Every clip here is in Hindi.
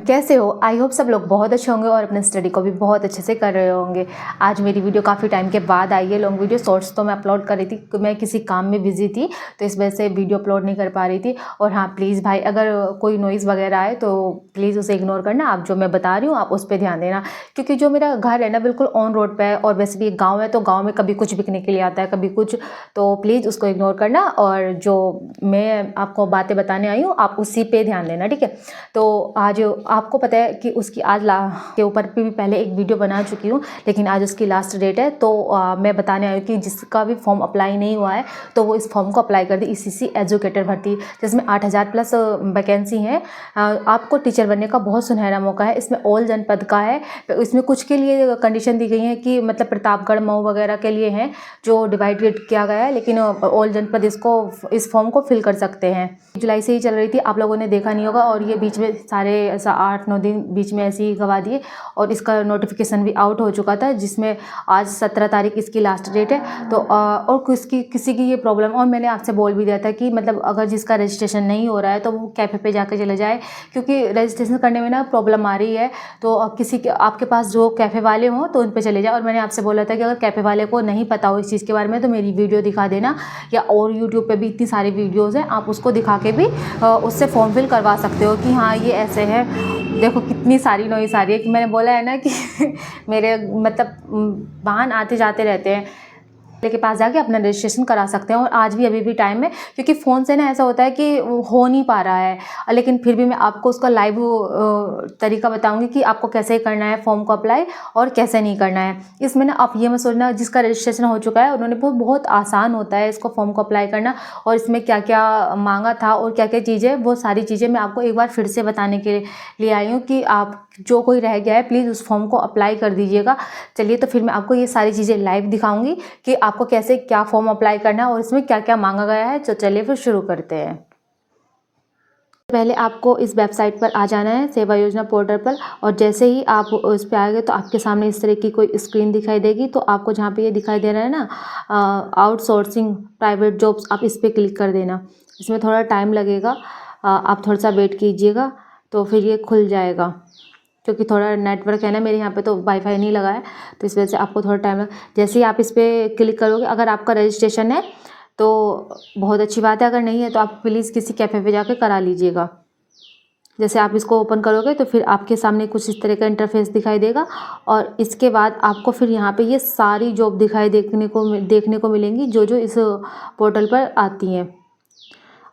कैसे हो? आई होप सब लोग बहुत अच्छे होंगे और अपने स्टडी को भी बहुत अच्छे से कर रहे होंगे। आज मेरी वीडियो काफ़ी टाइम के बाद आई है। लॉन्ग वीडियो शॉर्ट्स तो मैं अपलोड कर रही थी, मैं किसी काम में बिजी थी तो इस वजह से वीडियो अपलोड नहीं कर पा रही थी। और हाँ प्लीज़ भाई, अगर कोई नॉइज़ वगैरह आए तो प्लीज़ उसे इग्नोर करना। आप जो मैं बता रही हूँ आप उस पर ध्यान देना, क्योंकि जो मेरा घर है ना बिल्कुल ऑन रोड पर है और वैसे भी एक गाँव है, तो गाँव में कभी कुछ बिकने के लिए आता है कभी कुछ, तो प्लीज़ उसको इग्नोर करना। और जो मैं आपको बातें बताने आई हूँ आप उसी पे ध्यान देना, ठीक है। तो आज आपको पता है कि उसकी आज के ऊपर भी पहले एक वीडियो बना चुकी हूँ, लेकिन आज उसकी लास्ट डेट है। तो मैं बताने आई हूँ कि जिसका भी फॉर्म अप्लाई नहीं हुआ है तो वो इस फॉर्म को अप्लाई कर दे। ईसीसी एजुकेटर भर्ती जिसमें 8000 प्लस वैकेंसी हैं। आपको टीचर बनने का बहुत सुनहरा मौका है। इसमें ऑल जनपद का है। तो इसमें कुछ के लिए कंडीशन दी गई है कि मतलब प्रतापगढ़ मऊ वगैरह के लिए हैं जो डिवाइडेड किया गया है, लेकिन ऑल जनपद इस फॉर्म को फिल कर सकते हैं। जुलाई से ही चल रही थी, आप लोगों ने देखा नहीं होगा, और ये बीच में सारे ऐसा 8-9 दिन बीच में ऐसे ही गवा दिए और इसका नोटिफिकेशन भी आउट हो चुका था, जिसमें आज 17 तारीख इसकी लास्ट डेट है। तो और किसी की ये प्रॉब्लम, और मैंने आपसे बोल भी दिया था कि मतलब अगर जिसका रजिस्ट्रेशन नहीं हो रहा है तो वो कैफ़े पे जाके चले जाए, क्योंकि रजिस्ट्रेशन करने में ना प्रॉब्लम आ रही है। तो आपके पास जो कैफ़े वाले हों तो उन पर चले जाए। और मैंने आपसे बोला था कि अगर कैफ़े वाले को नहीं पता हो इस चीज़ के बारे में तो मेरी वीडियो दिखा देना, या और यूट्यूब पे भी इतनी सारी वीडियोज़ हैं, आप उसको दिखा के भी उससे फॉर्म फिल करवा सकते हो कि हाँ ये ऐसे है। देखो कितनी सारी नॉइज़ आ रही है कि मैंने बोला है ना कि मेरे मतलब वाहन आते जाते रहते हैं, के पास जाके अपना रजिस्ट्रेशन करा सकते हैं। और आज भी अभी भी टाइम है, क्योंकि फ़ोन से ना ऐसा होता है कि हो नहीं पा रहा है, लेकिन फिर भी मैं आपको उसका लाइव तरीका बताऊंगी कि आपको कैसे करना है फॉर्म को अप्लाई और कैसे नहीं करना है। इसमें ना आप ये मत सोचना जिसका रजिस्ट्रेशन हो चुका है उन्होंने बहुत आसान होता है इसको फॉर्म को अप्लाई करना, और इसमें क्या क्या मांगा था और क्या क्या चीज़ें, वो सारी चीज़ें मैं आपको एक बार फिर से बताने के लिए आई हूँ कि आप जो कोई रह गया है प्लीज़ उस फॉर्म को अप्लाई कर दीजिएगा। चलिए तो फिर मैं आपको ये सारी चीज़ें लाइव दिखाऊंगी कि आपको कैसे क्या फॉर्म अप्लाई करना है और इसमें क्या क्या मांगा गया है। तो चलिए फिर शुरू करते हैं। पहले आपको इस वेबसाइट पर आ जाना है, सेवा योजना पोर्टल पर, और जैसे ही आप उस पर आएंगे तो आपके सामने इस तरह की कोई स्क्रीन दिखाई देगी। तो आपको जहाँ पे ये दिखाई दे रहा है ना आउटसोर्सिंग प्राइवेट जॉब्स, आप इस पर क्लिक कर देना। इसमें थोड़ा टाइम लगेगा, आप थोड़ा सा वेट कीजिएगा तो फिर ये खुल जाएगा, क्योंकि थोड़ा नेटवर्क है ना मेरे यहाँ पे तो वाईफाई नहीं लगा है, तो इस वजह से आपको थोड़ा टाइम लगा। जैसे ही आप इस पर क्लिक करोगे, अगर आपका रजिस्ट्रेशन है तो बहुत अच्छी बात है, अगर नहीं है तो आप प्लीज़ किसी कैफ़े पे जाके करा लीजिएगा। जैसे आप इसको ओपन करोगे तो फिर आपके सामने कुछ इस तरह का इंटरफेस दिखाई देगा, और इसके बाद आपको फिर यहाँ पे ये सारी जॉब देखने को मिलेंगी जो इस पोर्टल पर आती हैं।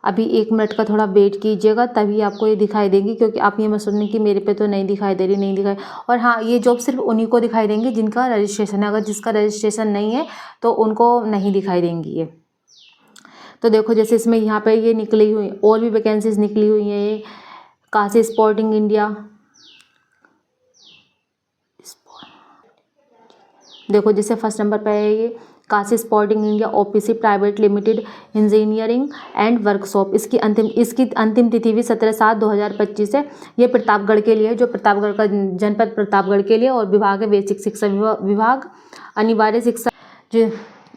अभी 1 मिनट का थोड़ा वेट कीजिएगा तभी आपको ये दिखाई देंगी, क्योंकि आप ये मत सोचना कि मेरे पे तो नहीं दिखाई दे रही, नहीं दिखाई। और हाँ, ये जॉब सिर्फ उन्हीं को दिखाई देंगी जिनका रजिस्ट्रेशन है, अगर जिसका रजिस्ट्रेशन नहीं है तो उनको नहीं दिखाई देंगी ये। तो देखो जैसे इसमें यहाँ पे ये निकली हुई और भी वैकेंसीज निकली हुई हैं। ये काशी स्पोर्टिंग इंडिया, देखो जैसे फर्स्ट नंबर पे है ये Kashi sporting India OPC private limited engineering and workshop. इसकी अंतिम तिथि भी 17/7/2025 है। ये प्रतापगढ़ के लिए, जो प्रतापगढ़ का जनपद प्रतापगढ़ के लिए, और विभाग है बेसिक शिक्षा विभाग अनिवार्य शिक्षा। जो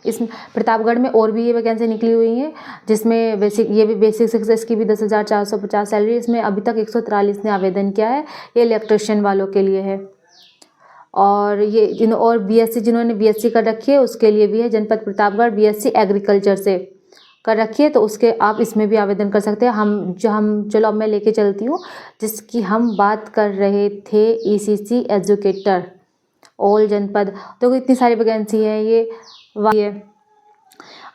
इस प्रतापगढ़ में और भी ये वैकेंसी निकली हुई हैं, जिसमें बेसिक शिक्षा इसकी भी 10,450 सैलरी। इसमें अभी तक 143 ने आवेदन किया है। ये इलेक्ट्रिशियन वालों के लिए है। और ये और बीएससी जिन्होंने बीएससी कर रखी है उसके लिए भी है, जनपद प्रतापगढ़ बीएससी एग्रीकल्चर से कर रखी है तो उसके आप इसमें भी आवेदन कर सकते हैं। चलो अब मैं लेके चलती हूँ जिसकी हम बात कर रहे थे, ईसीसी एजुकेटर ऑल जनपद। तो इतनी सारी वैकेंसी है ये।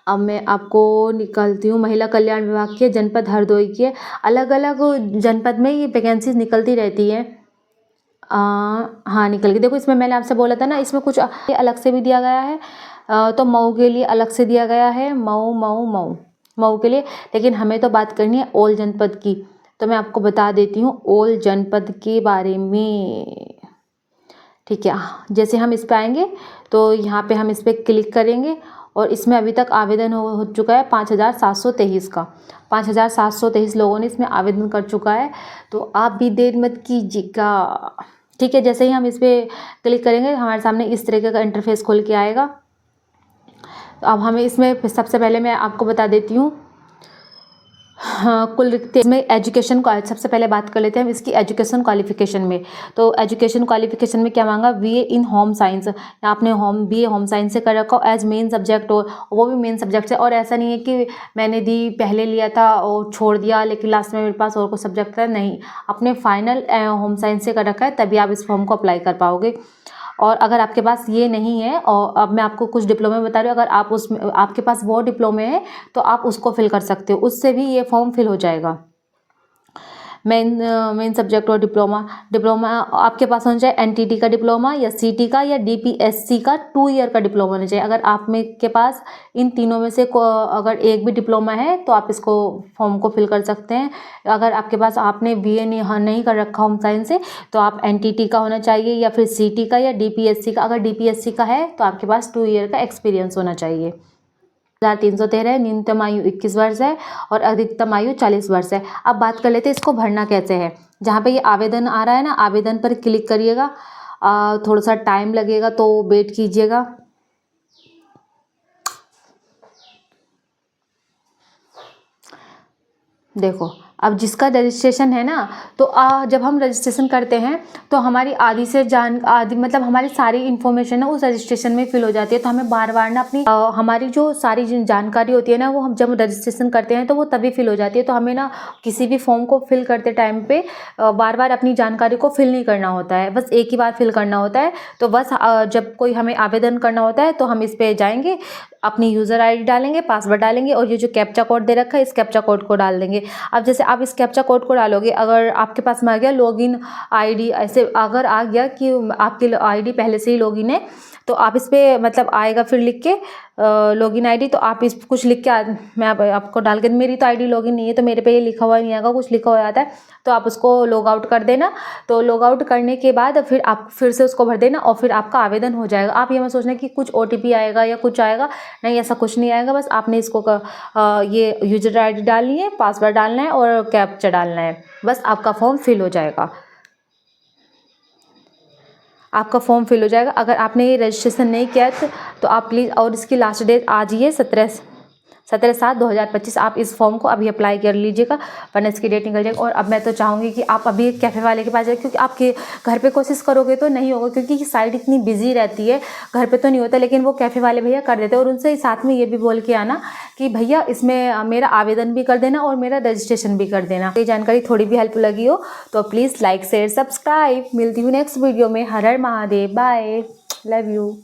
अब मैं आपको निकलती हूँ, महिला कल्याण विभाग की है, जनपद हरदोई की है। अलग अलग जनपद में ये वैकेंसीज निकलती रहती हैं। हाँ निकल गई। देखो इसमें मैंने आपसे बोला था ना, इसमें कुछ अलग से भी दिया गया है। तो मऊ के लिए अलग से दिया गया है, मऊ के लिए। लेकिन हमें तो बात करनी है ऑल जनपद की, तो मैं आपको बता देती हूँ ऑल जनपद के बारे में, ठीक है। जैसे हम इस पे आएंगे तो यहाँ पे हम इस पर क्लिक करेंगे, और इसमें अभी तक आवेदन हो चुका है 5,723 का। 5,723 लोगों ने इसमें आवेदन कर चुका है। तो आप भी देर मत कीजिएगा, ठीक है। जैसे ही हम इस पर क्लिक करेंगे हमारे सामने इस तरीके का इंटरफेस खोल के आएगा। तो अब हमें इसमें सबसे पहले मैं आपको बता देती हूँ हाँ, कुल रिक्त इसमें एजुकेशन को सबसे पहले बात कर लेते हैं इसकी एजुकेशन क्वालिफिकेशन में। तो एजुकेशन क्वालिफिकेशन में क्या मांगा, बीए इन होम साइंस, आपने बीए होम साइंस से कर रखा हो एज मेन सब्जेक्ट हो, वो भी मेन सब्जेक्ट से। और ऐसा नहीं है कि मैंने पहले लिया था और छोड़ दिया लेकिन लास्ट में मेरे पास और कोई सब्जेक्ट था, नहीं, आपने फाइनल होम साइंस से कर रखा है तभी आप इस फॉर्म को अप्लाई कर पाओगे। और अगर आपके पास ये नहीं है, और अब मैं आपको कुछ डिप्लोमे बता रही हूँ, अगर आप उसमें आपके पास वो डिप्लोमे है तो आप उसको फिल कर सकते हो, उससे भी ये फॉर्म फिल हो जाएगा। मेन सब्जेक्ट और डिप्लोमा आपके पास होना चाहिए एनटीटी का डिप्लोमा या सीटी का या डीपीएससी का 2 ईयर का डिप्लोमा होना चाहिए। अगर आप में के पास इन तीनों में से अगर एक भी डिप्लोमा है तो आप इसको फॉर्म को फिल कर सकते हैं। अगर आपके पास आपने बीए नहीं कर रखा होम साइंस से तो आप एनटीटी का होना चाहिए या फिर सीटी का या डीपीएससी का। अगर डीपीएससी का है तो आपके पास 2 ईयर का एक्सपीरियंस होना चाहिए। 313 न्यूनतम आयु 21 वर्ष है और अधिकतम आयु 40 वर्ष है। अब बात कर लेते हैं इसको भरना कैसे है। जहाँ पे ये आवेदन आ रहा है ना, आवेदन पर क्लिक करिएगा, थोड़ा सा टाइम लगेगा तो वेट कीजिएगा। देखो, अब जिसका रजिस्ट्रेशन है ना, तो जब हम रजिस्ट्रेशन करते हैं तो हमारी आधी मतलब हमारी सारी इन्फॉर्मेशन है उस रजिस्ट्रेशन में फिल हो जाती है। तो हमें बार बार ना अपनी हमारी जो सारी जानकारी होती है ना, वो हम जब रजिस्ट्रेशन करते हैं तो वो तभी फिल हो जाती है। तो हमें ना किसी भी फॉर्म को फिल करते टाइम पे बार बार अपनी जानकारी को फिल नहीं करना होता है, बस एक ही बार फिल करना होता है। तो बस जब कोई हमें आवेदन करना होता है तो हम इस पर जाएंगे, अपनी यूज़र आईडी डालेंगे, पासवर्ड डालेंगे और ये जो कैप्चा कोड दे रखा है इस कैप्चा कोड को डाल देंगे। अब जैसे आप इस कैप्चा कोड को डालोगे, अगर आपके पास में आ गया लॉगिन आईडी, ऐसे अगर आ गया कि आपकी आईडी पहले से ही लॉगिन है तो आप इस पर मतलब आएगा फिर लिख के लॉगिन आईडी, तो आप इस कुछ लिख के मैं आपको डाल के, मेरी तो आईडी लॉगिन नहीं है तो मेरे पे ये लिखा हुआ नहीं आएगा, कुछ लिखा हुआ आता है तो आप उसको लॉग आउट कर देना। तो लॉग आउट करने के बाद फिर आप फिर से उसको भर देना और फिर आपका आवेदन हो जाएगा। आप ये मत सोचना कि कुछ OTP आएगा या कुछ आएगा, नहीं, ऐसा कुछ नहीं आएगा। बस आपने इसको ये यूजर आईडी डालनी है, पासवर्ड डालना है और कैप्चा डालना है, बस आपका फॉर्म फिल हो जाएगा। आपका फॉर्म फिल हो जाएगा। अगर आपने ये रजिस्ट्रेशन नहीं किया है तो आप प्लीज़, और इसकी लास्ट डेट आज ही है 17/7/2025, आप इस फॉर्म को अभी अप्लाई कर लीजिएगा वरना इसकी डेट निकल जाएगी। और अब मैं तो चाहूँगी कि आप अभी कैफ़े वाले के पास जाए, क्योंकि आपके घर पे कोशिश करोगे तो नहीं होगा, क्योंकि ये साइट इतनी बिजी रहती है, घर पे तो नहीं होता, लेकिन वो कैफ़े वाले भैया कर देते हैं। और उनसे साथ में ये भी बोल के आना कि भैया इसमें मेरा आवेदन भी कर देना और मेरा रजिस्ट्रेशन भी कर देना। ये जानकारी थोड़ी भी हेल्प लगी हो तो प्लीज़ लाइक शेयर सब्सक्राइब। मिलती हूँ नेक्स्ट वीडियो में। हर हर महादेव, बाय, लव यू।